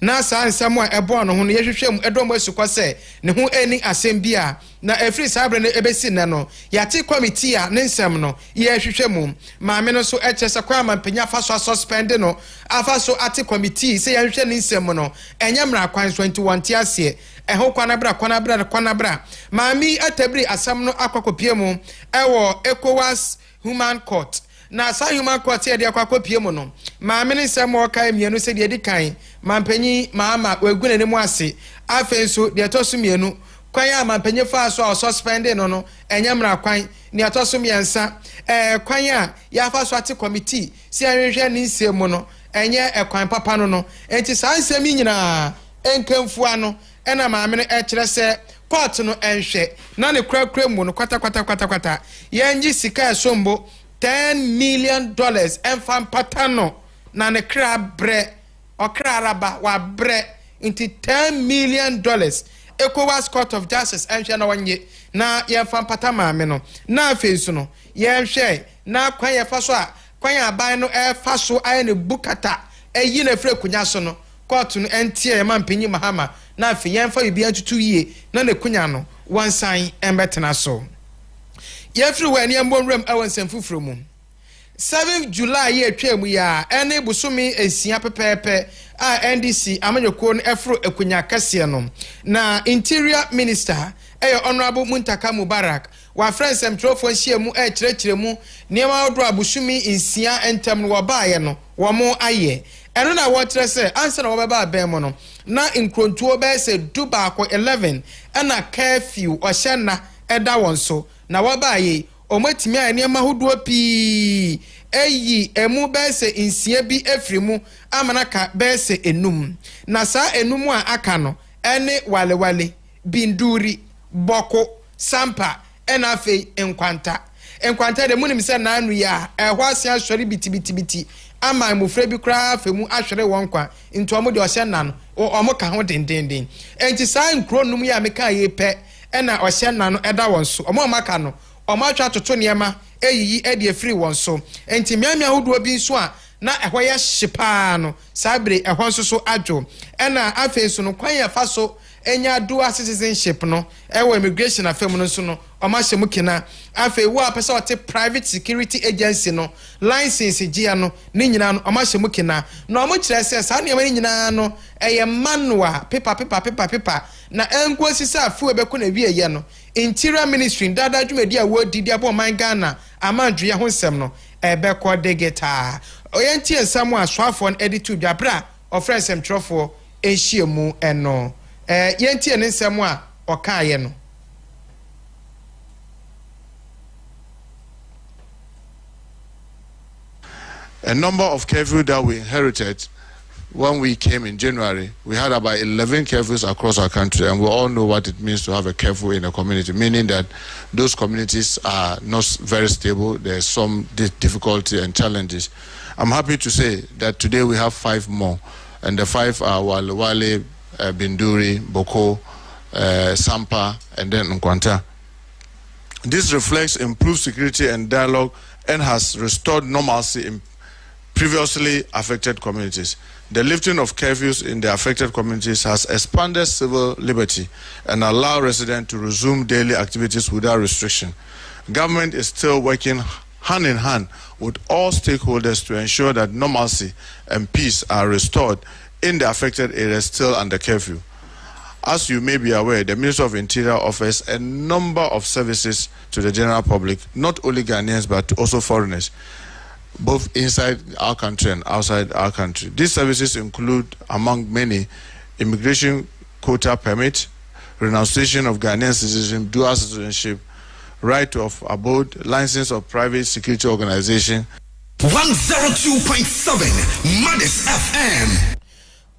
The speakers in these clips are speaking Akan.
na saa nsɛm a ɛbɔ no ho no yɛhwehwɛ mu ɛdɔm asukɔ sɛ ne ho ani asɛm bi a na ɛfiri saa brɛ no ɛbɛsi nɛ no yɛate committee a ne nsɛm no yɛhwehwɛ mu maame no so ɛkyɛ sɛ kwa mampanya fa so suspend no afa so ate committee sɛ yɛhwehwɛ ne nsɛm no ɛnyɛ mmara kwan so nti wɔnte aseɛ ɛho kwanabra maame atabiri asɛm no akɔkɔpie mu ɛwɔ ECOWAS Human Court na sa human court ye de akwakwapie mu no maame ne nsɛm ɔka mienu sɛ de kan mampanyi maama waguna ne mu ase afen so de atoso mienu kwan ya mampanyi fa so a suspend no enye mra kwan ne atoso miensa kwan ya ya fa so ate committee si anhwehwe ne nsɛm mu no enye kwan papa no enti saa nsɛm nyina enkamfu ano ɛna maame no ɛkyerɛ sɛ court no enhwɛ na ne krakra mu no kwata yenji sika sombo $10 million enfam patano na ne kra bre okra araba wa bre into $10 million ECOWAS Court of Justice enhwe na wanye na yefam patama me no na afensu no yenhwe na kwan yefa so a kwan aban no efa so aye ne bukata eyi na fre kunya so no court no entie mampanyi mahama na afi yemfa bibi antutu yie na ne kunya no wansan embetena so yefri wani ambonrem awansan fufuro mu 7 July ye twam ya ene busumi esia pepepe a NDC amanyoko no efro ekunya kase no na interior minister honorable Muntaka Mubarak wa friends emtrofo nhia mu kyerɛkyerɛ mu niema odro abusumi nsia entem no wɔbaaye no wo mo aye eno na wɔkyerɛ sɛ ansa na wɔbɛba abɛn mo no na nkrontuo bɛɛ sɛ dubaako 11 ɛna curfew ɔhyɛ na ɛda wɔn so na wɔbaaye omatimi a niema hodoɔ pii eyi emu bɛɛsɛ nsia bi efrimu amanaka bɛɛsɛ enum na saa enum a aka no ɛne walewale binduri boko sampa ɛna afei enkwanta de munim sɛ na anu ya ɛhɔ asia sɔre biti ama emufre bi kra afemu ahwere wɔn kwa nto ɔmo de ɔhyɛ na no ɔmo ka ho dendenden enti saa nkro num ya meka ye pɛ ɛna ɔhyɛ na no ɛda wɔn so ɔmo maka no ɔmo atwa toto niema eyiyi ede free won so enti miamia hodo bi nso a na ehwo ye hyepa no sabre ehwo nso so adwo ena afei so no kwan ya fa so enya dual citizenship no ewo immigration afem no nso no ɔma hye mu kina afei wo apesa ɔte private security agency no license gia no ne nyina no ɔma hye mu kina na ɔmo kyerɛ sɛ saa ne nyina no eye manual paper na enko sisa afu ebeko na wie ye no interior ministry dada dwumadi a wo didi abo man Ghana amandwe ho nsɛm no ebeko degeta oyentie nsɛm a soafo no editu dwabra ofre nsɛm trofo ehie mu eno yentie ne nsɛm a ɔkaaye no. A number of curfews that we inherited when we came in January, we had about 11 curfews across our country, and we all know what it means to have a curfew in a community, meaning that those communities are not very stable. There's some difficulty and challenges. I'm happy to say that today we have 5 more, and the 5 are Wale, Binduri, Boko, Sampa, and then Nkwanta. This reflects improved security and dialogue and has restored normalcy in previously affected communities. The lifting of curfews in the affected communities has expanded civil liberty and allowed residents to resume daily activities without restriction. Government is still working hand in hand with all stakeholders to ensure that normalcy and peace are restored in the affected areas still under curfew. As you may be aware, the Minister of Interior offers a number of services to the general public, not only Ghanaians but also foreigners, both inside our country and outside our country. These services include, among many, immigration quota permit, renunciation of Ghanaian citizenship, dual citizenship, right of abode, license of private security organization. 102.7 Madis FM.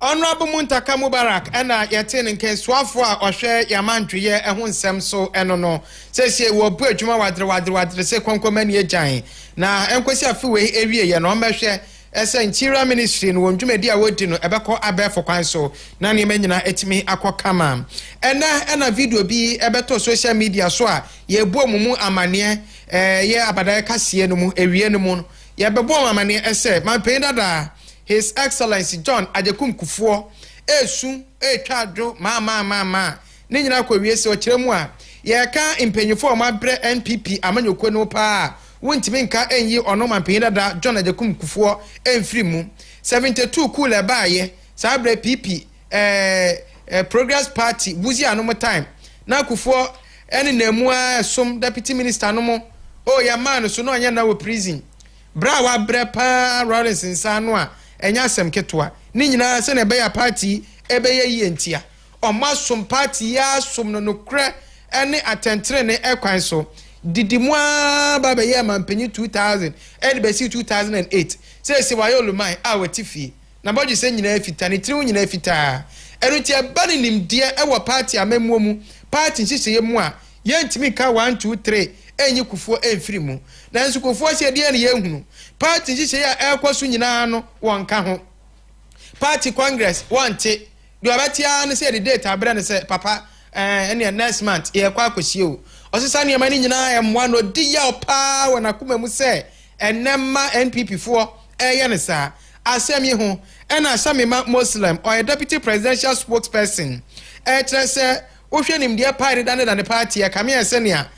Honorable Muntaka Mubarak ana yɛte nke swafo a ɔhwɛ yamantweye ɛho nsɛm so ɛno no sɛsie wo bu adwuma wadre sɛ konkomani agyan na enkosi afiwe ewie ye no ɔmɛhwɛ ɛsɛ interior ministry no wondwumadi a wodi no ɛbɛkɔ abɛfo kwan so na ne manyina etimi akɔ kama ɛna video bi ɛbɛtɔ social media so a yebu mumu amane ye abadaye kasee no mu ewie no mu ye bebo amane ɛsɛ manpɛ dada His Excellency John Adekum Kufuor esu etwadwo ma ne nyina kwa wiese o kiremu a ye ka impenyufo ma bre NPP amanyoko no pa wontimi nka enyi ono mampanyin dada John Adekum Kufuor emfiri mu 72 cool baaye sa bre PP Progress Party buzi anomo time na Kufuor ene nemu som deputy minister no mo o ya man so no anya na wo prison bra wa bre pa Rollins nsano a enya asem ketwa ni nyina se na be ya party ebe ye yentia o masom party ya som no nokre ene atentre ne ekwan so didimwa ba be ye mampanyi 2000 ene be si 2008 se wa yoluman a watifie na boji se nyina afita ne tiri nyina afita enu ti abani nimdie ewo party amemmo mu party nhihye mu a yentimi ka 1 2 3 enyi Kufuor emfiri mu na nso Kufuor se de ne yehunu party nhihye ya ekwoso nyina no wonka ho party congress wonte do abatia ne se the date abra ne se papa ene next month ye kwa akohie o osesa ne mani nyina ya mwa no di ya opa wona kuma mu se enema NPP fo eye ne sa asemi ho ena asami Muslim or a deputy presidential spokesperson trese ohwe nim de party dan the party ya kame esenia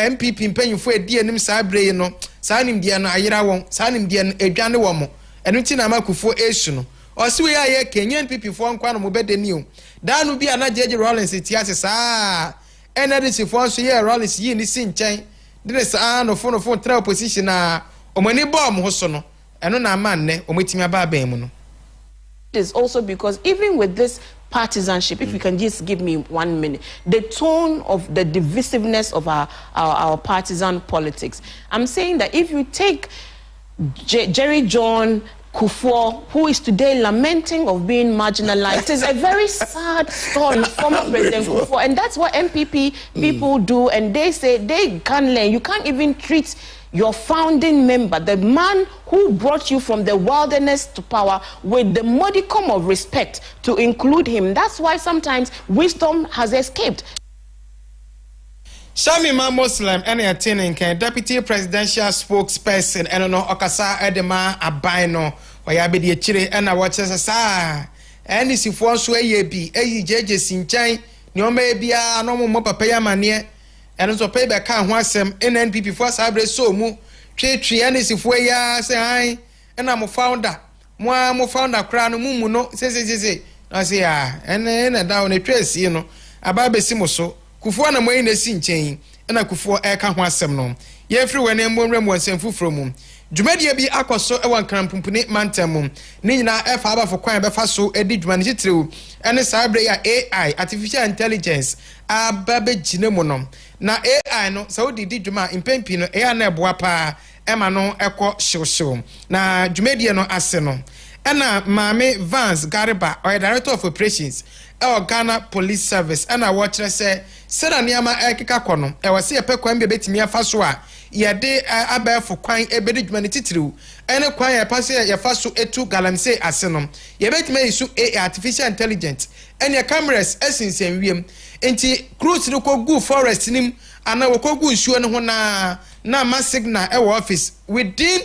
MPP mpanyufo edi enim sa bre no sa nim de no ayira won sa nim de no edwane wo mo enu ti na Kufuor esu no osi we aye Kenyan NPP fo nkwa no mo bedeni o danu bi ana jeje Rollins ti ase sa NDC fo so ye Rollins yi ni si nchen de sa no fo tra opposition na omani bom ho so no enu na man ne ometimi aba ban mu no. It is also because even with this partisanship, if you can just give me 1 minute, the tone of the divisiveness of our partisan politics. I'm saying that if you take Jerry John Kufuor, who is today lamenting of being marginalized, it's a very sad story, former President Kufuor, and that's what MPP people do, and they say they can't learn. You can't even treat your founding member, the man who brought you from the wilderness to power, with the modicum of respect to include him. That's why sometimes wisdom has escaped. Shami Muslim ene atene nkan deputy presidential spokesperson eno no okasa edema abano oya be de chire ena woche sa eni sifo so eye bi eyi jeje sinchan ni o ma bia no mo papa ya mane eno so pe be ka ho asem NNPP fo sabre so mu twetwe eni sifo ya se han ena mo founder kra no mu no se na se ya ene da on twesi no aba be si mo so Kufuor na moyi na si nchen na Kufuor eka ho asem no ye free we na mbonrem wonsem fufuro mu dwumadie bi akoso e wan krampumpuni mantam ni nyina efa aba fo kwan be fa so edi dwumane titrew ene sabre ya AI artificial intelligence ababe ginemu no na AI no saudi di dwuma impempi no e na eboa pa ema no ekọ hyew na dwumadie no ase no ena Mame Vance Gariba or director of operations Ghana Police Service and I watch say Sera Niama Ekika Kono, I was here Pekwan Betimia Faswa, Yade Abel kwan ebedi dwumane titiriu ene kwan ya pase ya faso etu galamse asenom ye betime su artificial intelligence ene ya cameras esinsen wiem enti cruise no kogu forest nim ana wokogu nsuo ne ho na ma signal e office within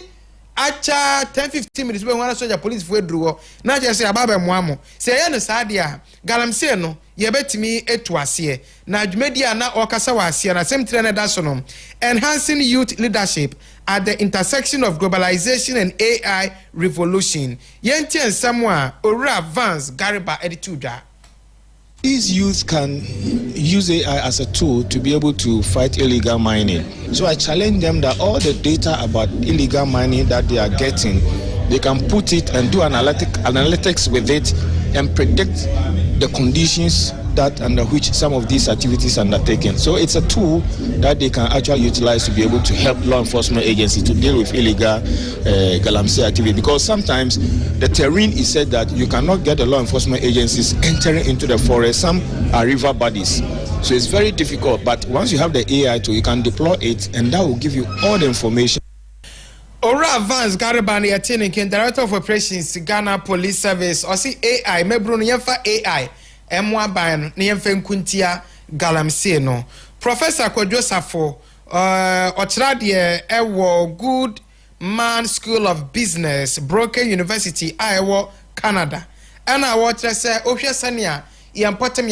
acha 10-15 minutes we wana soldier police fo edruwo na je se ababa moamo se ye no saade a galamse no ye betimi etu ase na adwumedia na okasa wa ase na semtre na da so no enhancing youth leadership at the intersection of globalization and AI revolution yenti ensamo a owura Vance Gariba editudwa. These youths can use AI as a tool to be able to fight illegal mining. So I challenge them that all the data about illegal mining that they are getting, they can put it and do analytics with it and predict the conditions that under which some of these activities are undertaken. So it's a tool that they can actually utilize to be able to help law enforcement agencies to deal with illegal galamsey activity. Because sometimes the terrain is said that you cannot get the law enforcement agencies entering into the forest. Some are river bodies. So it's very difficult. But once you have the AI tool, you can deploy it and that will give you all the information. Ora Vance Gariba ni Atininkin, Director of Operations, Ghana Police Service, or see AI, Mebruno Yefa AI. Emwa ban ne yemfe nkuntia galamsey no Professor Kwadwo Safo ochira de ewo good Man School of Business Broken University Iowa Canada and I watch say ohwe sania yampotem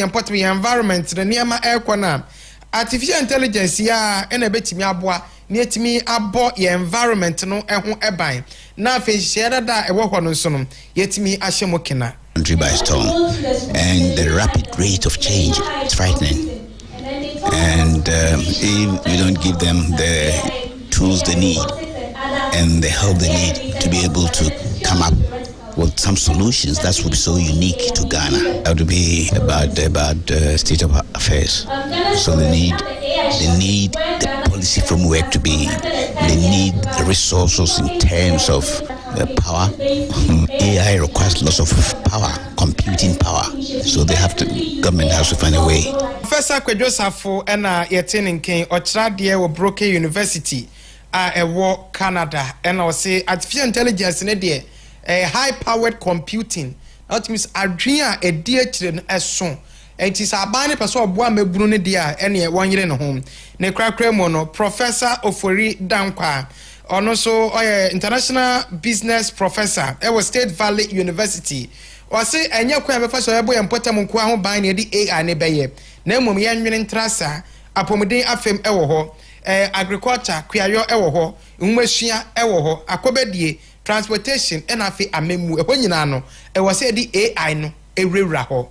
environment the niema ekwana artificial intelligence ya ena betimi aboa na etimi abo ye environment no eho eban na afi share da ewo hɔ no nso no yetimi ahyemo kena country by storm, and the rapid rate of change is frightening. And if we don't give them the tools they need and the help they need to be able to come up with some solutions that will be so unique to Ghana, that would be about the state of affairs. So they need the policy framework to be, they need the resources in terms of power. AI requires lots of power, computing power. So they have to, government has to find a way. Professor Kwejosafo ena yetenin ken ochradie wo Broken University ewo Canada ena say artificial intelligence ne de high powered computing that means adwea edi akire no eso enti sa aban ne person obo amebunu ne de a ene wonyere ne ho ne krakra mu no Professor Ofori Dankwa ono so international business professor ewo State Valley University wase enye kwa befa so ebo yempotam nko ho ban ne di AI ne beye na mmom ye nwene ntrasa apomuden afem ewo ho agriculture kuayo ewo ho nwasua ewo ho akobedie transportation and afi amemu eho nyina no ewo se di AI no ewrewra ho.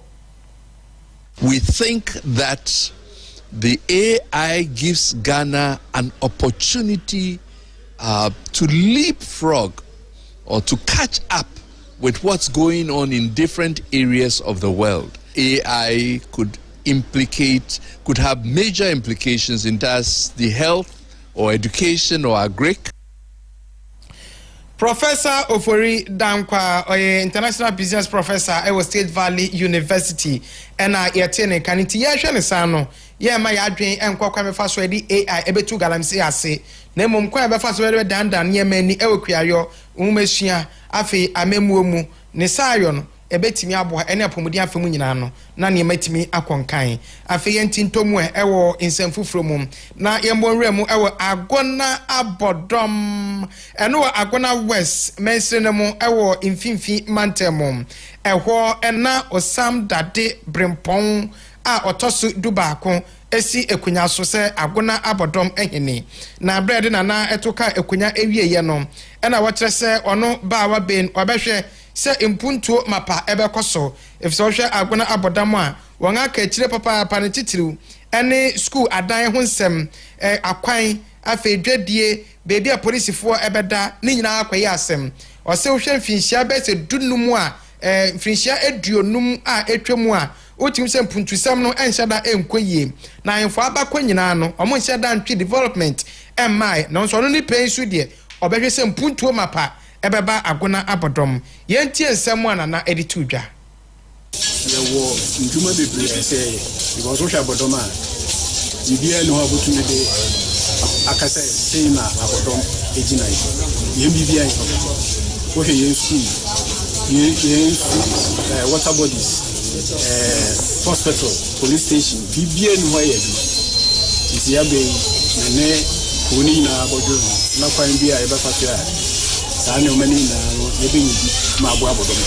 We think that the AI gives Ghana an opportunity to leapfrog or to catch up with what's going on in different areas of the world. AI could have major implications in the health or education or agric. Professor Ofori Dankwa, international business professor at State Valley University, and I yetene kaniti yehwe ne sano ye ma ya adwen enkwa kwa mefa so di AI ebetu galamsi ase na mom kwa befa so we dandan ye mani ewekuayo umesua afi amemuomu ne sayo no ebetimi aboa ene apomudi afemu nyina no na ne matimi akonkan afi yentintomu ewo insemfufuro mum na yembonwere mu ewo agona abodom eno agona west mensene mu ewo imfimfi mantemu eho ena osam dade brempon a otosu dubaako esi ekunya so se agona abodom ehene na bread na etoka ekunya ewieye no ena wo kire se ono baawa ben obehwe se impuntuo mapa ebekoso efso hwe agona abodam a won aka kire papa ne titiriu ene school adan ho nsem akwan afedwadie bebi a polisifo ebeda ni nyina akwaye asem o se hwe mfinhia be se dunumu a mfinhia eduonum a etwemu a otim se mpuntusam no enhyada enkoyie na enfo abakọ nyina no omo enhyada ntwe development emai na nso no ni pensu de obehwe se mpuntuo mapa ebeba agona abodom yentie nsem ana na editu dwa yewo nduma bebre ese because wo abodom a bibia no abotume de akasa sei na abodom ejina yi bibia yi wo hwe yen school yen water bodies hospital police station bibia no ye aduma isi abe ne koni na abodo na kwan bia e befa so a saa ne omani na ebe yi ma abo abodom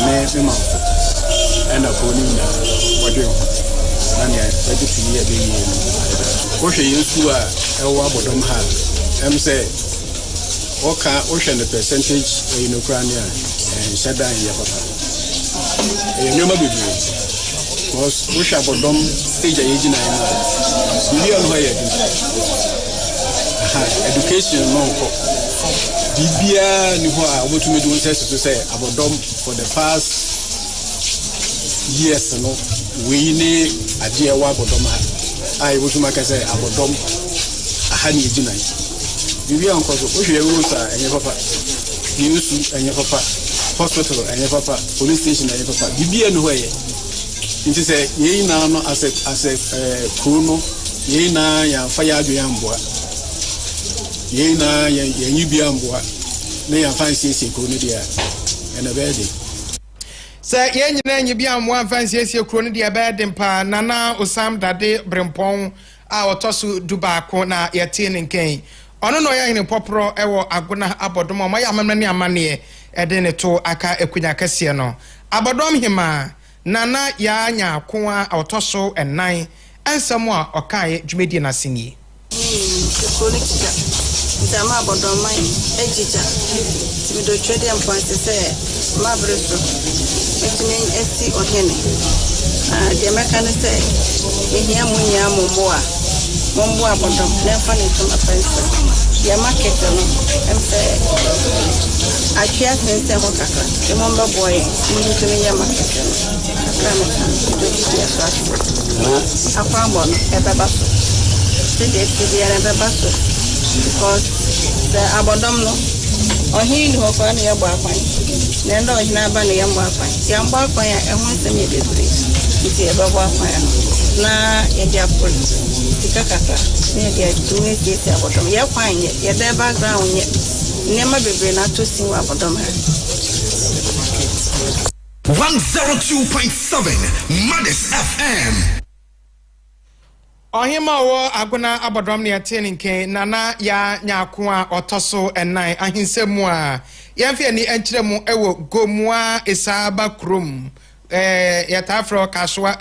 ne ma and a koni na wode ho na ne ebe tini ebe yi wo hwe yesu a ewo abodom ha say oka wo hwe the percentage in Ukraine shadan ya papa nyoma bebre because wo hwe abodom stage a yeji na na million ho ye education no ko bibia ni ho a obotumi do nse so say abodom for the past years no we ni aje wa abodom ha ai obotuma ka say abodom aha ni ejina bibia nko so wo hwe rusa enye papa yesu enye papa hospital enye papa police station enye papa bibia ni ho ye nti say ye na no as krono ye na ya fa ya adwe amboa ye na ye bi amboa na ya fancy ese krono dia ena bede say ye nyina nyi bi amboa fancy ese krono dia bede mpa nana osam dade brempon a otosu dubaako na yete ne nken ono no ya hene popro ewo agona abodom ma ya amamna ne amane ede ne to aka ekunya kase no abodom hima nana ya anya koa otoso enan ensam a okaye dwumedi na senie Zama abodom mai ejija timido twede ampanse se mabreso etime esi ohene de meka ne se ehia munya mombo abodom na fa ne to mapanse ya market no emse achia sense ho kaka e mombo boy mundu to ya market no akama do dia so akwa mo ebeba so de ebeba so because the abodom no ohin ho kwa na yabo akwan na ndo ohin aba na yabo akwan ya ehun sem ye bebre nti ebabo akwan na ye dia pol tikakaka ne dia tuwe ti abodom ya kwan ye da background ye nema bebre na to sin abodom ha 102.7 Madness FM. Ohima wo agona abodom ne atene nke nana ya nyakoa otoso enan ahensemu a yemfe ni enkyeremu ewo gomua esaba krom yatafro kaswa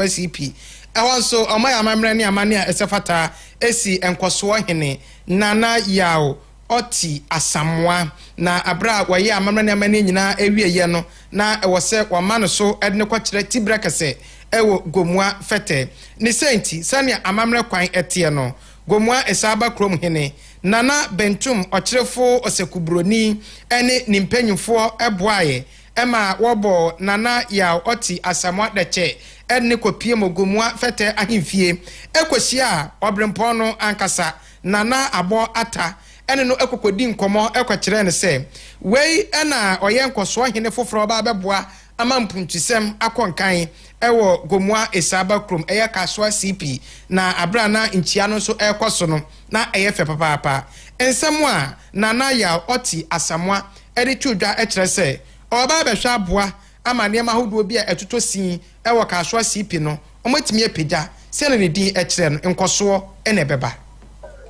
CP ehonso omaya amamre ne amane a esefata esi enkoso hene nana yawo oti asamwa na abra waye amamre ne amane nyina ewieye no na ewose wamano so edne kwakire tibrakase ewo gomua fete ni senti sania amamre kwan etie no gomua esaba krom hene nana bentum okyerefo osekubroni ene nimpanyufo eboaye ema wobo nana ya oti asamwa deche ene kopie mogomua fete ahimfie ekosia obrempo no ankasa nana abo ata ene no ekokodi nkomo ekokyere ne se wei ena oyenkoso hene foforo ba beboa ama mpuntusem akonkan ewo gomua esaba krom eya kaswa CP na abra na nchia no so ekoso no na eyefe papa ensemu a nana ya oti asamwa ede tudwa ekere se oba behwa aboa ama ne mahodo bi a etoto sin ewo kaswa CP no omatimi apagya se ne din ekere no nkoso ene beba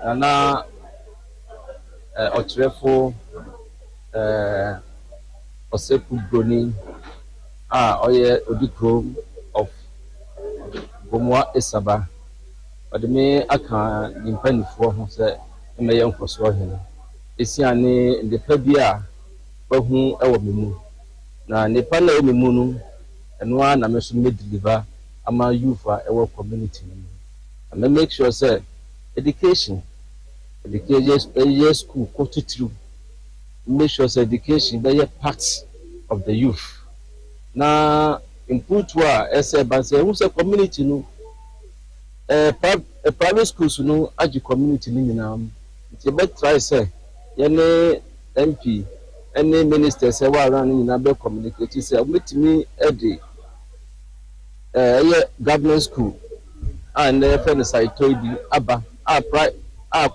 nana okyerefo oseku broni oye odikro of gomua esaba odeme aka nimpanifo ho se emeye nkoso hene esiane ndepa bia bahu ewo memu na nepa na memu no eno a na meso me deliver ama youth a ewo community no and make sure say education school go through make sure say education be a part of the youth na input wa ese ba say who say community no private schools no agi community ni nyina it be try say yene MP any minister say wa ran nyina be communicate say omitimi edi government school and FN site to di aba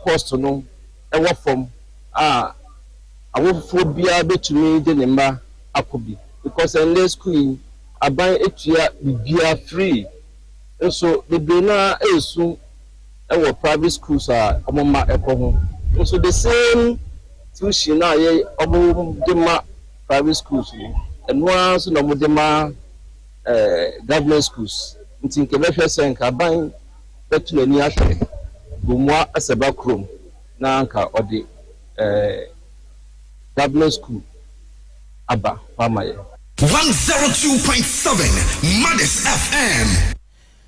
cost no ewo form awofo bia betumi de ne ma akobi because in school aban etua bibia free so the bena esu ewo private schools a omoma ekoho so the same tuition na ye omo de ma private schools and one so no de ma government schools ntinke be hwe senka aban betu ani ahwe gomua asaba krom na anka odi government school aba famaye 102.7 Madness FM.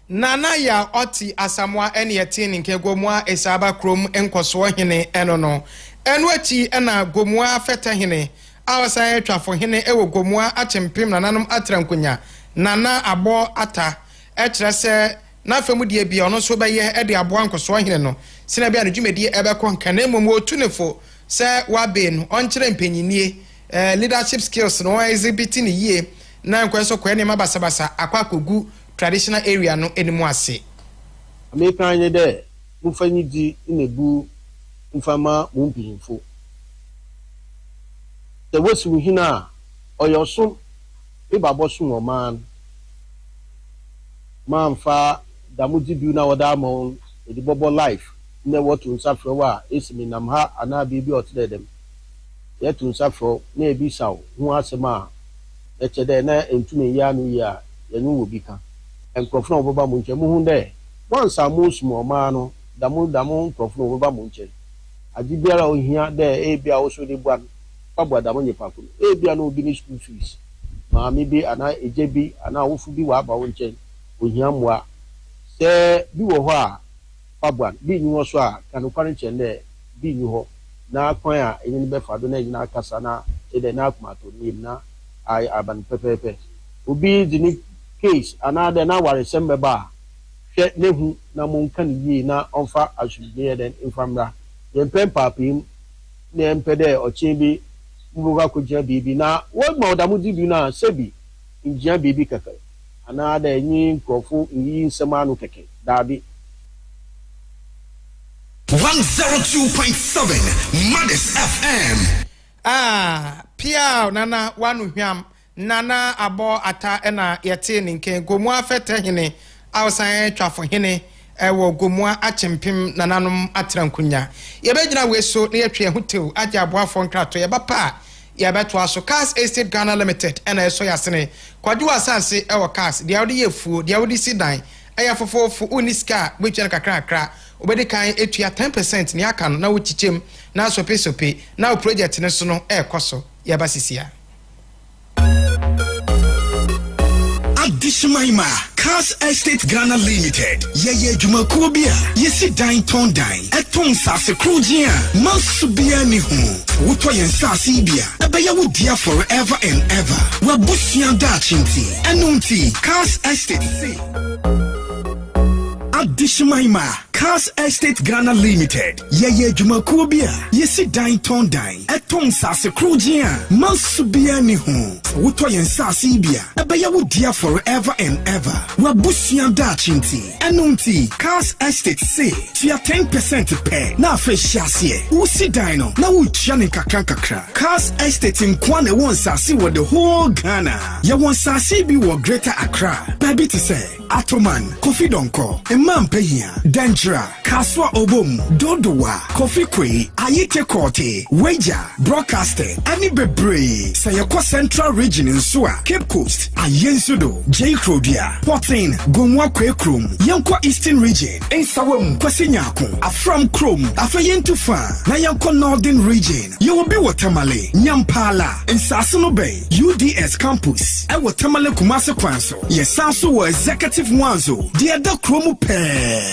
Nana ya oti asamwa ene yetini nke gomua esaba krom enkoso hene eno no eno achi ena gomua feta hene awasa etwafo hene ewo gomua achempem nananom atrankonya nana abo ata ekire se na afemu die bia ono so beye ede abo ankoso hene no sina bia no dwumedi ebekọ nkana mom otunefo se wabe no onkyere mpanyinie leadership skills no exhibiting ye na nkwenso kwa ne mabasabasa akwakogu traditional area no enimu ase ameka anye de mfanyi di inebu mfama mumpinfo the wosu hina oyoso ibabosu wo man fa damuji bi na wada mo edi bobo life na wɔto nsa frɛ wɔ a esi mi nam ha anaa biribi ɔte dɛm yɛto nsa frɛ na ebi saw ho asɛm a ɛkyɛ dɛ na ntumi yɛ ano yi a yɛne wɔ bi ka nkurɔfo na wɔbɛba mo nkyɛn mo hu dɛ wɔnsa mo sum ɔmaa no damo nkurɔfo na wɔbɛba mo nkyɛn ade biara ohia dɛ ebi a wɔso de bua no pabua damo nyɛ ko ebi a na obi ne school fees maame bi anaa egye bi anaa awofo bi wɔ aba wo nkyɛn ohia mmoa sɛ bi wɔ hɔ a pabua bi nyi hɔ so a kanokwa nkyɛn dɛ bi nyi hɔ na kwan a ɛnyɛ ne bɛfa do na ɛnyina akasa na ɛdɛ na akumato ne yim na aban pɛpɛɛpɛ obi di ne case anaa dɛ na awaresɛm bɛba a hwɛ ne hu na monka ne yie na ɔmfa asomdwoeɛ dɛ mfa mmra yɛmpɛ mpaapam na yɛmpɛ dɛ ɔkyɛn bi mbɔka kɔgyina biribi na wɔma ɔdamo di bi no a sɛbi ngyina biribi kɛkɛ anaa dɛ ɛnyi nkurɔfo nyi nsɛm ano kɛkɛ daabi 102.7 Mothers FM. Pia nana wanu hwam nana abo ata ena yete ne nke gomua fete hene awsan twafo hene ewo gomua achempim nananom atrankunya yebegyina weso na yetwe hotel agye aboafo nkrato yebapa yebeto aso KASE3 Ghana Limited ena eso yasene kwadu asase ewo KASE dia wode yefuo dia wode sidan eya fofofo uniska bechana kakra obedi kan etua 10% ni aka no na wochichem na sope na project ne so no ekoso yabasisia Adishmaima KASE3 Ghana Limited yeye dwumakuo bia yesi dan ton dan eton sase krojia masubia ni hu woto yen sase bia ebeya wodia forever and ever wabusia da chinti enunti KASE3 Adishmaima KASE3 Ghana Limited yeye dwumakuo bia yesi dan ton dan eton sase krojia masubia ni hu woto yen sase bia ebeya wodia forever and ever wabusia da chinti enunti KASE3 tia 10% pay na afa hyiase usi dan no na wutia ne kakra KASE3 nkwane won sase wo the whole Ghana ye won sase bi wo Greater Accra baby to say Atoman Kofi Donko Emampehia Danjra Kaswa Obom Dodowa Kofi Kwe Ayite Kote Wager Broadcasting Ani Bebre Sayako Central Region in Sua Cape Coast Ayensudo J Krodia Portin Gomwa Kwe Krum Yanko Eastern Region Ensawam Kwasinyako Afram Krum Afayentufa na Yanko Northern Region Yobi Watamale Nyampala Ensasino Bay UDS Campus Watamale Kumase Kwanso Yesanso wa Executive Mwanzo dia da kromu pe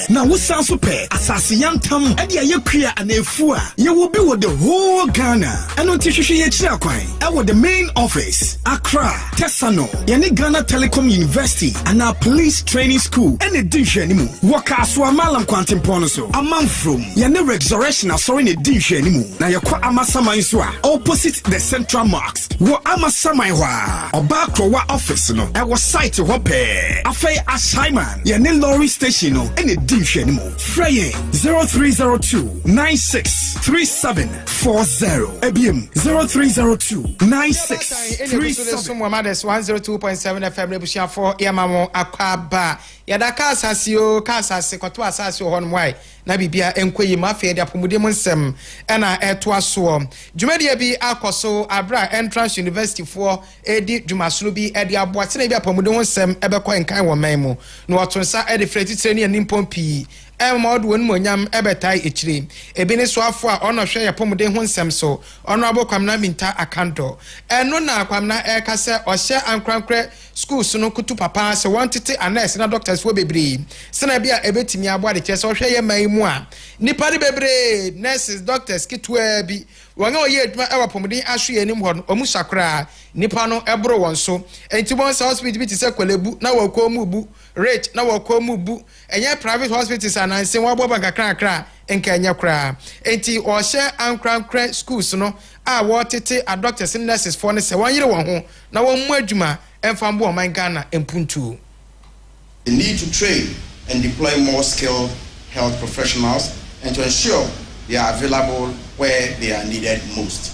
na wosanso pe asase yantam e dia yekua anefua ye will be with the whole Ghana eno tihwehwe ye kira kwan e with the main office Accra Tesano yene Ghana Telecom University and our police training school ene dinhwe ni mu woka so amalam kwantempono so amanfrom yene resurrection asori ne dinhwe ni mu na yekwa amasaman so a opposite the Central Mosque wo amasaman hwa oba krowa office no e wo site ho pe afei Simon, yene lorry station no ene dinhwe ni mo. Frey 0302963740. Ebiem 0302963740. Mothers 102.7 FM rebushia for yamamo akwaba. Yada kasasio kasase kwato asase ho nwai na bibia enkoyi mafia de apumude monsem na eto aso. Dwumadie bi akoso Abra Entrance University for edi dwumasoro bi edi aboate na bi apumude monsem ebekọ enkan wo man no watonsa e de fretitire ne nimpon pi mod won monyam ebetai echire ebi ne so afo a ono hwe yapomde ho nsem so ono abokwamna minta akando eno na akwamna e ka se ohye ankrankre schools no kutu papa se wantete nurse na doctors wo bebre se na bia ebetimi abo de kese ohwe ye man mu a nipa de bebre nurses doctors kitwa bi wanga oye aduma e wapomde ahwe ye nim ho no omu sakra nipa no ebro won so enti bon se hospital bi ti se kwalebu na wakọ mu bu rate na wakọ mu bu enye private hospitals ananse wabo bankakra enka enye kra enti ohye ankrankra schools no a wotete a doctors and nurses for ne se wanyere won ho na won mu adwuma emfa mbo o man Ghana empuntu. The need to train and deploy more skilled health professionals and to ensure they are available where they are needed most.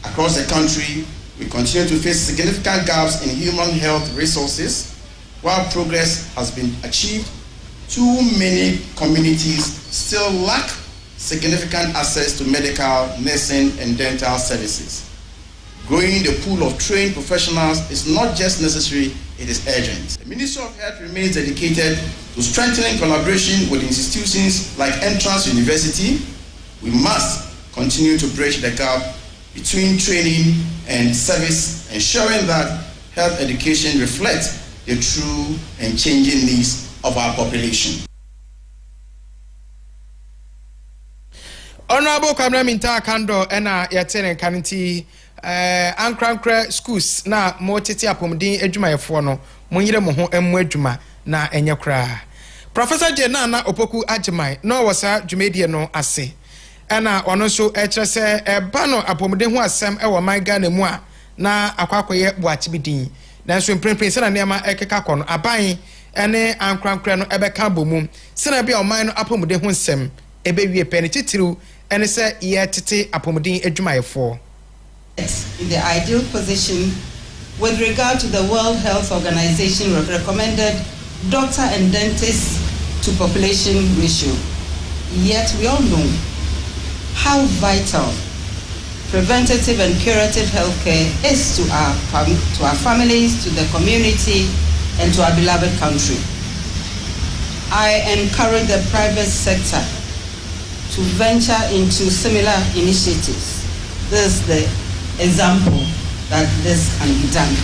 Across the country, we continue to face significant gaps in human health resources. While progress has been achieved, too many communities still lack significant access to medical, nursing, and dental services. Growing the pool of trained professionals is not just necessary, it is urgent. The Ministry of Health remains dedicated to strengthening collaboration with institutions like Entrance University. We must continue to bridge the gap between training and service, ensuring that health education reflects the true and changing needs of our population. Honorable Kwabena Minta Kando ena yatene kanti ankrankra schools na mo tete apomdin adwumayefo no monyere mo ho emu adwuma na enye kra. Professor Jena na opoku agimai no wasa dwumedie no ase ena ono so ekire se eba no apomdin ho asem e wo man Ghana mu a na akwakoye boachibidin nanso mprempren se na nema ekeka kono aban ene ankrankra no ebeka bomu se na bia oman no apomdin ho nsem ebewie pene titiru ene se ye tete apomdin adwumayefo. In the ideal position with regard to the World Health Organization recommended doctor and dentist to population ratio. Yet we all know how vital preventative and curative healthcare is to our families, to the community, and to our beloved country. I encourage the private sector to venture into similar initiatives. This is the example that this can be done.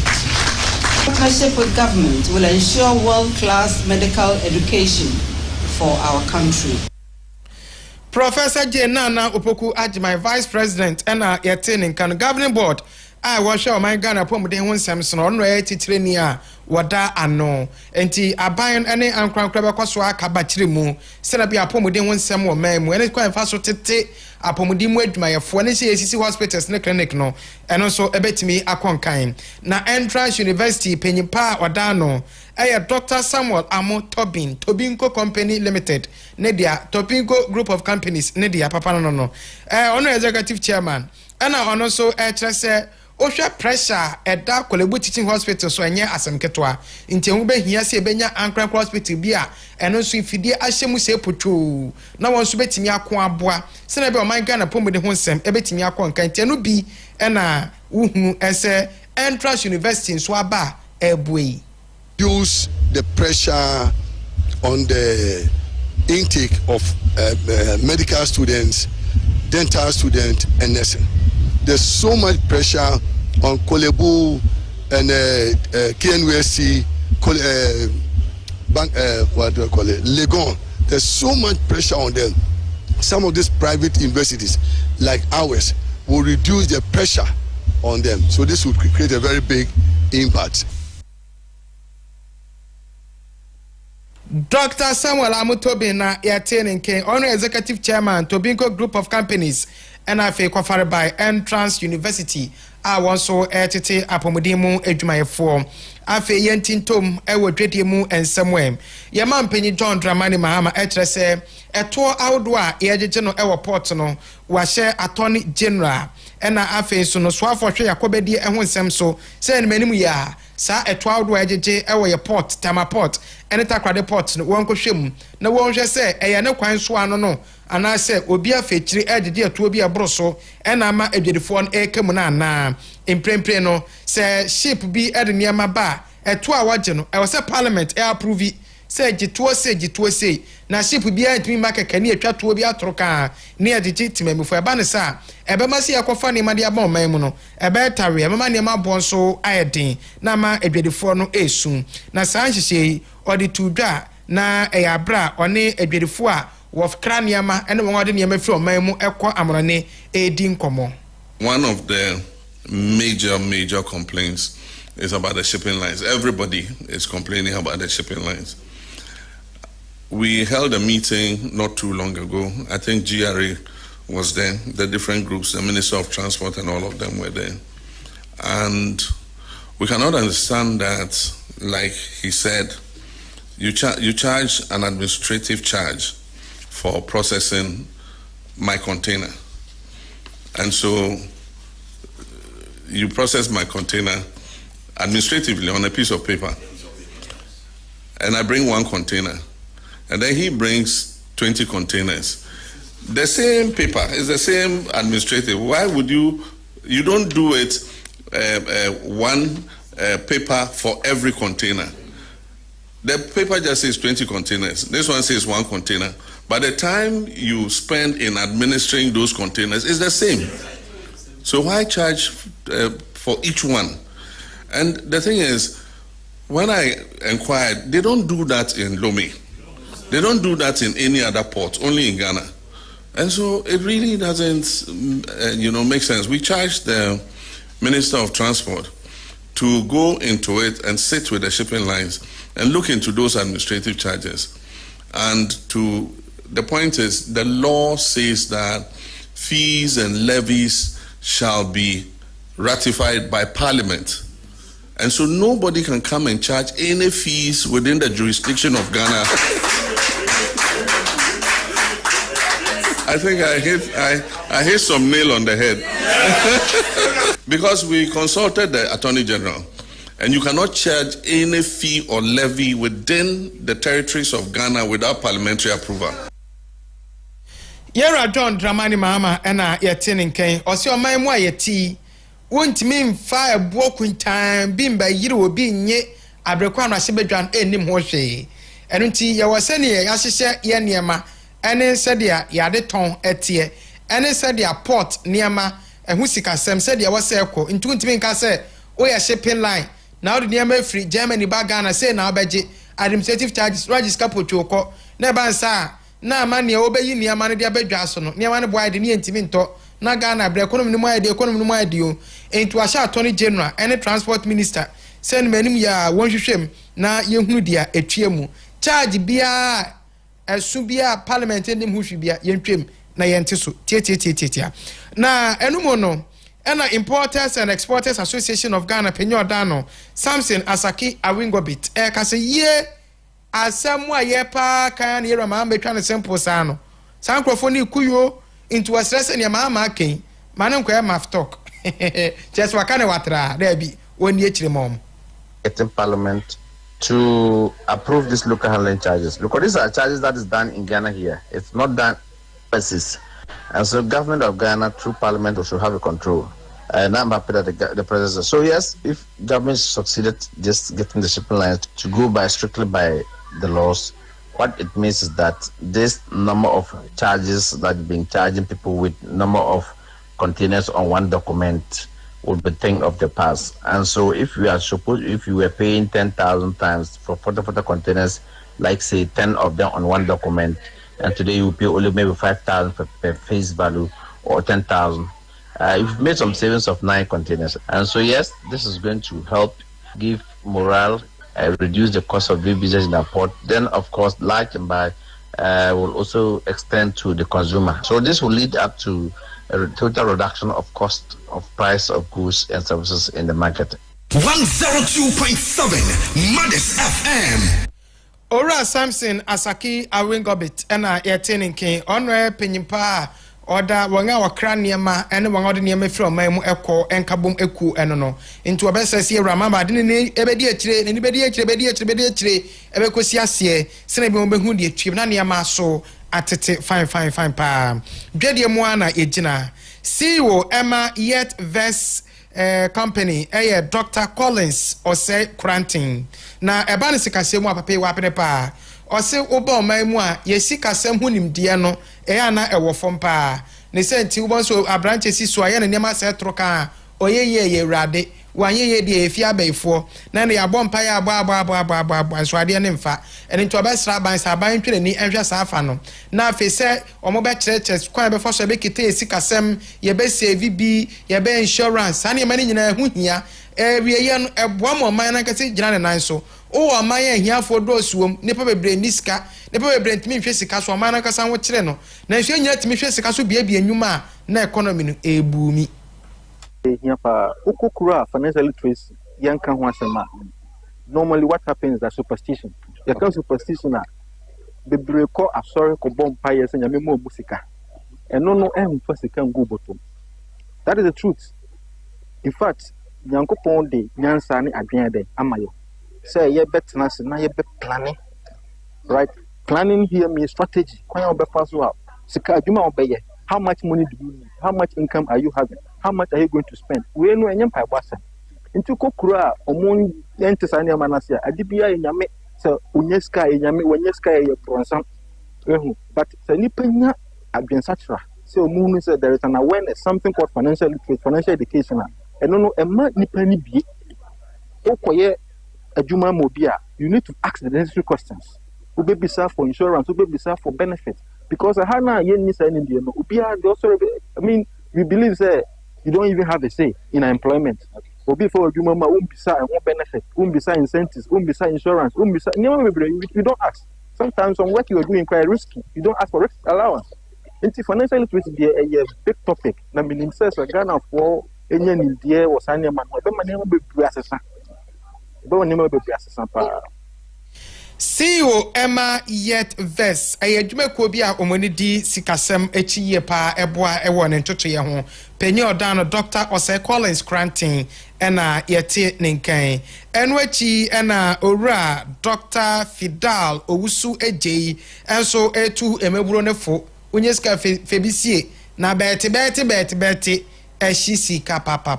Partnership with government will ensure world-class medical education for our country. Professor Jenana Opoku Ajimai, Vice President, and Yatin Kan Governing Board. I was sure my Ghana Pomodin one Samson on Titrenia, Wada ano. Enti Abayan any Ankran Crabba Koswa Kabatrimu, Senabia Pomodin one Sam or Mam, when it's quite fast to take a Pomodim wed my CC hospitals ne clinic no, and also a bet me a conkain. Na Entrance University, Penyipa Wadano. Dr. Samuel Amo Tobinco Company Limited, Nedia, Tobinco Group of Companies, Nedia, Papa no. Honor Executive Chairman, and I also say, Osha pressure at that Kolebu Teaching Hospital, so anya asem ketwa. Inte ube here se benya Ankara Hospital bia, and also if you ashemu se putu. Now one subeti mi akwa boa. Senabe o my Ghana pomu de honsem, ebeti mi akwa nkan no bi, ena uhu ese Entrance University in Swaba ebwe. Use the pressure on the intake of medical students, dental students, and nursing. There's so much pressure on Kolebu and KNUSC, Legon. There's so much pressure on them. Some of these private universities, like ours, will reduce the pressure on them. So this would create a very big impact. Dr. Samuel Amutobi na Yatin Ken, Honor Executive Chairman, Tobinco Group of Companies, NFA Kwafare by Entrance University. I want so etete apomodimu edwumayefo. Afe yentintom ewo dwediemu ensemwem. Yama mpenyi John Dramani Mahama etrese eto awdo a yegege no ewo port no wahye attorney general. Ena afe so no soafo hwe yakobedi eho nsem so se enmanimu ya sa eto awdo yegege ewo ye port Tama port eneta kwade port no wonko hwem na wonhwe se eye ne kwan so ano no ana se obi afechiri egege eto obi abroso ena ma edwedifo no ekemu na na imprempre no se ship bi edeniama ba eto a waje no e wose parliament approve se gituo se na ship bi antimi makeka ne atwa to bi atoroka ne egege timamifo eba ne sa ebe masi yakofa ne made aba oman mu no ebe tare ebe ma ne ma bonso ayedin na ma edwedifo no esu na sa nhihye odi tudwa na eyabra one edwedifo a wof kraniama ene won ode ne ma firi oman mu ekọ amrone edi nkomo. One of the major complaints is about the shipping lines. Everybody is complaining about the shipping lines. We held a meeting not too long ago. I think GRA was there, the different groups, the Minister of Transport and all of them were there. And we cannot understand that, like he said, you charge an administrative charge for processing my container. And so you process my container administratively on a piece of paper. And I bring one container. and then he brings 20 containers. The same paper is the same administrative. Why would you don't do it one paper for every container? The paper just says 20 containers. This one says 1 container. By the time you spend in administering those containers, it's the same. So why charge for each one? And the thing is, when I inquired, they don't do that in Lomé. They don't do that in any other port, only in Ghana. And so it really doesn't, make sense. We charged the Minister of Transport to go into it and sit with the shipping lines and look into those administrative charges. And the point is, the law says that fees and levies shall be ratified by Parliament. And so nobody can come and charge any fees within the jurisdiction of Ghana. I think I hit some nail on the head. Because we consulted the Attorney General, and you cannot charge any fee or levy within the territories of Ghana without parliamentary approval. Yera John Dramani Mahama ena yetinin ken osi oman mu ayeti wontimi mfa ebuo kuntan bimba yiri obi nye abrekwa no asebedwan enim ho hwe eno nti ye wosene ye yahyehe ye niema ene sedia yade ton etie ene sedia port niema ehu sikasem sedia wose ekọ ntuntimi nka se o ye shipping line na odi niema free Germany ba Ghana say na obeje administrative charges register potwoko na bansa na mania obeyi niema no de abedwa so no niema no boy de ne ntimi nto na Ghana bre economy no mo ade o entu asha Attorney General ene transport minister send manim ya wonhwehwem na yehunu dia etwemu charge bia esu bia parliament enim hwehwe bia yentwem na yente so tietia na enumo no ena Importers and Exporters Association of Ghana penyo dano Samson Asaki Awingobit kase ye asemu ayepa kan yera ma betwa ne simple sa no sankrofoni kuyo into a stress and mama ken manem kwa maf talk just wakane watra there be woni echire mom getting Parliament to approve these local handling charges, because these are charges that is done in Ghana here. It's not done overseas, and so government of Ghana through Parliament should have a control. And I'm happy that the president. So yes, if government succeeded just getting the shipping lines to go by strictly by the laws, what it means is that this number of charges that being charging people with number of containers on one document would be thing of the past. And so if you were paying 10,000 times for 40 containers, like say 10 of them on one document, and today you pay only maybe 5,000 per face value or 10,000, you've made some savings of 9 containers. And so yes, this is going to help give morale, reduce the cost of doing business in the port. Then of course, large and buy will also extend to the consumer. So this will lead up to a total reduction of cost of price of goods and services in the market. 102.7 Madness FM. Ora Samson Asaki Awingobit ena yetenin ken onwe penyimpa oda wanga wakra niema ene wanga ode niema firi oman eko enkabom eku eno no nti obesese ewrama ma de ne ebedi akire ne bedi akire ebekosi ase sene bi obehu de atwiem na niema so atete fine pa dwede mu ana ejina CEO Emma Yet Vest company Dr. Collins Ose Cranting na eba ne sikasem apapa wa apene pa ose oba oman mu a yesikasem hunimde no na ewo fom pa ne senti wo so abranche si so aye ne nema se troka oyeye ewrade wanyeye de efi abaifo na ne yabom pa ya agba so ade ne mfa ene nto obesra ban sa ban twene ni enhwe sa afa no na afese omo be chereches kwan be fo so be kete esikasem ye be save bi ye be insurance ani mani nyina hu hia wieye no eboa mo man na kase gina ne nan so o man ye hia fo do suom nipa bebre niska nipa bebre ntimi hwe sika so man na kasa wo kire no na hwe nya timi hwe sika so bia enwuma na economy no ebumi here for ukukura financial literacy yanka ho asema. Normally what happens is that superstition. You can superstition na the breko asori ko bompa yes nya memo musika. And no for sika go bottom. That is the truth. In fact, Nyankopon de nyansa ni adwen de amayo. Say ye betena se na ye be planning. Right? Planning here means strategy. How much money do you need? How much income are you having? How much are you going to spend? We know any empire basa. Into kokura omon entisani amanasia. Adibia inyame so unyeska inyame wenyeska ye bronsan. But se nipenya adwensatra. So moon said there is an awareness, something called financial literacy, financial education. And no emma nipeni bi. Okoye adwuma mobia. You need to ask the necessary questions. Ube bisa for insurance, ube bisa for benefits. Because Hana yen is in India, I mean, we believe that you don't even have a say in employment. Or before you mama umbisa and one benefit, umbisa incentives, umbisa insurance, umbisa you don't ask. Sometimes some work you are doing quite risky. You don't ask for risk allowance. Into financial literacy a big topic. Na meaning says a Ghana for any India or Sanya man, but never be assessor. But never be assessor. CEO Emma Yet Vest a dwumako bi a omoni di sikasem echiye pa eboa ewo ne ntoto ye ho penye odano Dr. Osei Collins Cranton ena yete nenkan eno achi ena owura Dr. Fidal Owusu Ejei enso etu emeburo nefo onyeska febisie na beti ehisi ka papa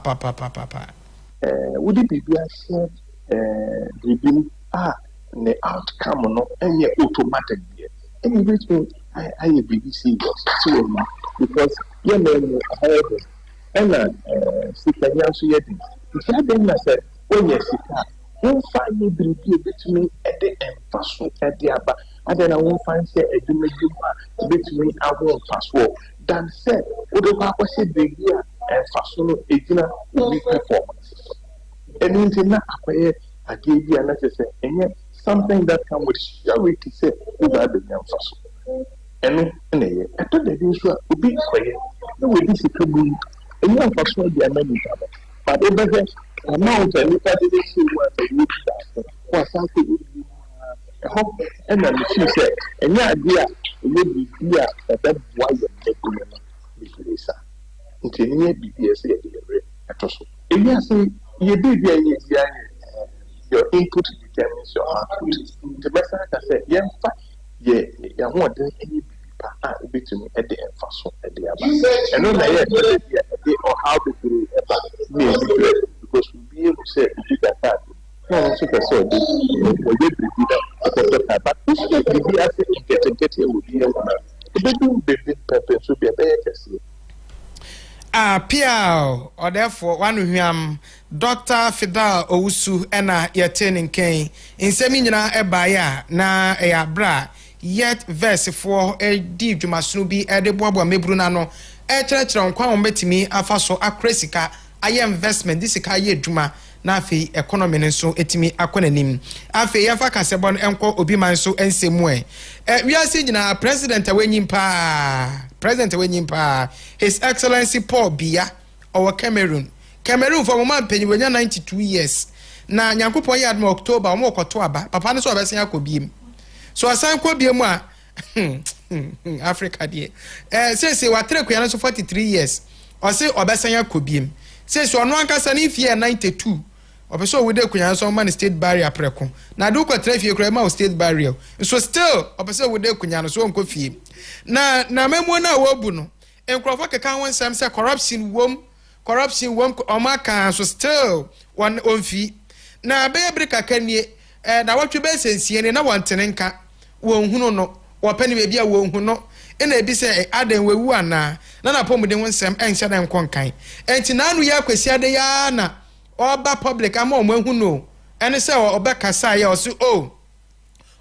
wudi bibia se bibi the outcome no any automatic there. Any which way I BBC so because you know and Sikanya so yet. If you then said when you sika, you find me be between at the emphasis at the abba, and then I won't find say a do between our own password. Than said, what the papa said the year and fasono egina will performance. And in acquire I gave you another say something that comes with surety say over the young and I thought that this would be quiet. No way this is coming. And young person they are many but over there amount and look at it see what they need for something hope and then she said and yeah idea will be clear that why you make this until you be at all. And yes, you be your input determines your output. The best I can say, yeah, what does any bit to me at the emphasis at the above. And only or how to do it because we'll be able to say, that. No, so so but maybe I think get here would be a purpose to be a better. Piao or therefore one of him Dr. Fidal Owusu ena yetenin ken in semina ebaya na bra yet verse for a deep dwumasunu bi ede boabo mebru na no chere nkwa ombetimi afaso akresika aye investment disika ye dwuma na afi economy nso etimi akonanim afi yafa kasebon enko obi man so ensemu we are seeing na president President His Excellency Paul Biya or Cameroon for moment penny when 92 years na nyankopon ya admo October o mo koto aba papa ne so obesen akobiem so asan kobiem a Africa die say wa treku ya so 43 years o say obesen akobiem say so no ankasa ne fie 92 obeso we de kunya so man state barrier preko na do ko trafie kura ma state barrier so still obeso we de kunya no so onko fie na memo na wobu no enkrofo keka won sam say corruption wom omaka so still one onfi na be brika kanie na watwe be sensie ne na wontene nka won hunu no wopani be bia won hunu na ebi say adan wewu ana na pomuden won sam enhye dan konkan enti na anu ya kwasi ade ya na oba public ama o hunu ene say obeka sa ya o so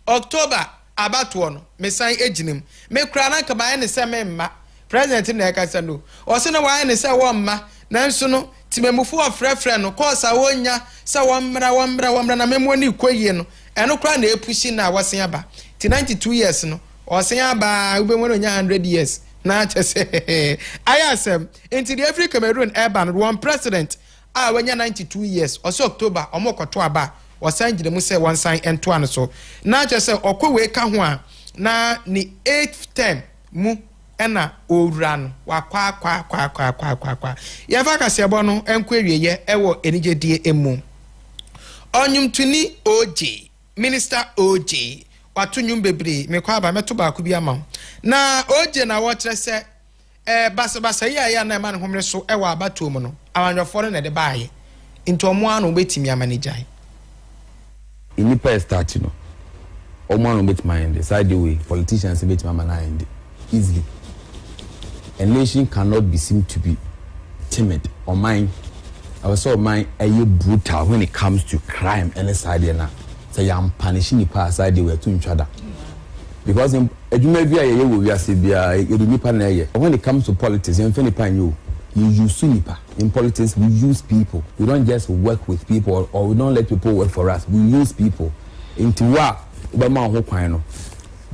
October abatuo no mesan eginim me kura na ka ba ne se memma president na ekasa no o se na wa ne se wo mma nanso no timemufu afrefre no kosa wonya se wo mmra na memo ni koyie no eno kura na epushi na wasen aba ti 92 years no o sen aba ube mo nya 100 years na chese ayasem into the Africa Cameroon urban one president wenya 92 years o se October o mo koto aba wasan gire mu se one sign ento an so na chese okwe ka ho a na ni 8th term mu ena owura no wakwa ya fa kase bo no enko ewieye ewo enigedie emu onyumtuni OJ minister OJ watu nyum bebre me kwa ba meto ba ku bi ama na oje na wo kire se basa ya na ma ne homre so e wa abato mu no awanwofo na de baaye into omo anu betimi amanejai inipa start no omo anu betimi end side the way politicians betimi amanai easily. A nation cannot be seen to be timid or mind. I was so mind brutal when it comes to crime and side na say I'm punishing the past side we to each other. Because in when it comes to politics, you use nipa. In politics, we use people. We don't just work with people or we don't let people work for us. We use people. Into what they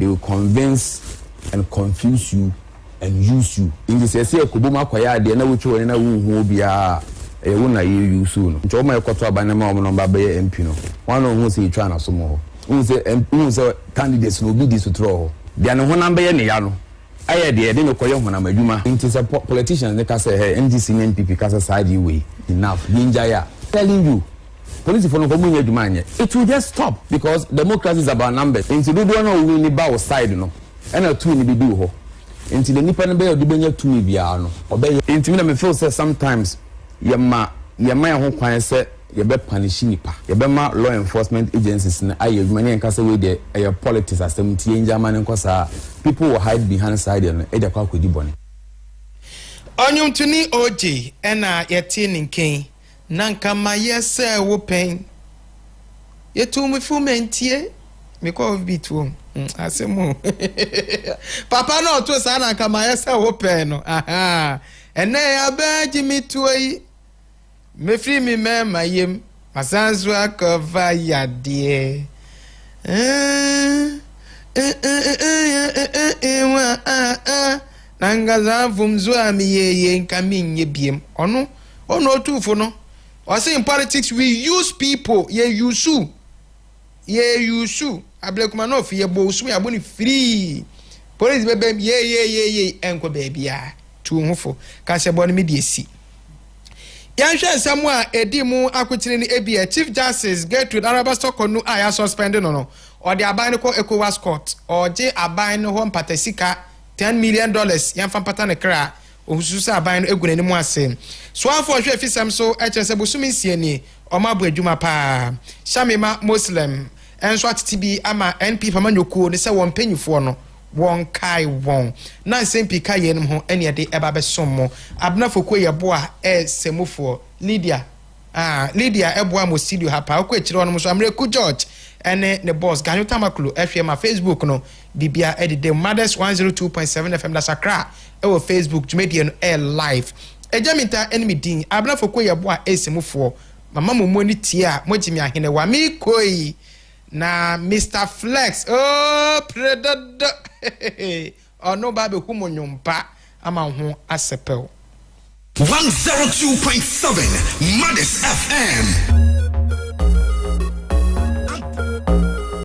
will convince and confuse you and use you. In this essay, Kubuma Koya, the other which one who be a una you soon. Choma Koto Banama number by Empino. One of who's he trying to sumo. Who's a candidates will be this to throw. The other one number Yano. I had the Adeno Koyoma Majuma. It is a politician, they can say, hey, NDC and NPP can side you way. Enough. Ninjaya. Telling you. Police for no community, it will just stop because democracy is about numbers. Into the one who win the bow side, and a two in the do. Into the Nippon Bay or the Benya to me, Biano. Obey into me, feel say sometimes Yama who can say, you bet punishing Nipa. You bet law enforcement agencies and I many and cast away the politics as 70 German and Cosa. People will hide behind side and Eda Quack with the bonnet. Onyum to ni OJ and yetin in King. Nanka ma yese wo pen yetu me fu mentie me ko bi tu asemu papa no to sa nanka ma yese wo pen no aha ene ya baji mi tuyi me free mi me mayem masanzu akova yade nanga za vumzu ami ye nka minye biem ono otufo no. I say in politics we use people. Ye use. Ablekumanof ye bosu ya boni free. Police bebe ye enko baby ya. Tu hofo. Ka se boni media si. Yansha samwa edimu akwetire ni ebia Chief Justice Gertrude Arabasto Konu aya suspended no. Or the aban ko ECOWAS court or je aban ho mpatasika $10 million yamfa patane kra. Ohususa aban no egune ni mu ase so afọ hwe fisam so echese bosumi sieni omabu adwuma pa shamima muslim enso atitibi ama NP pamanyokuo ne se won panyifo no won kai won na sempi kai yenim ho ene de eba be sommo abnafo ye boa semufo Lydia eboa mo studio ha pa ko ekire ono so amreku George ene ne boss ganyo tamakulu ehwe ma Facebook no bibia edide Mothers 102.7 FM da Sakra ewo Facebook Jumedian no air live ejamita enemy din abnafo ko ye boa semufo mama momo ni tia mojimi ahene wa mi koi na Mr Flex predada ono ba be humo nyompa ama ho asepel 102.7 Mothers FM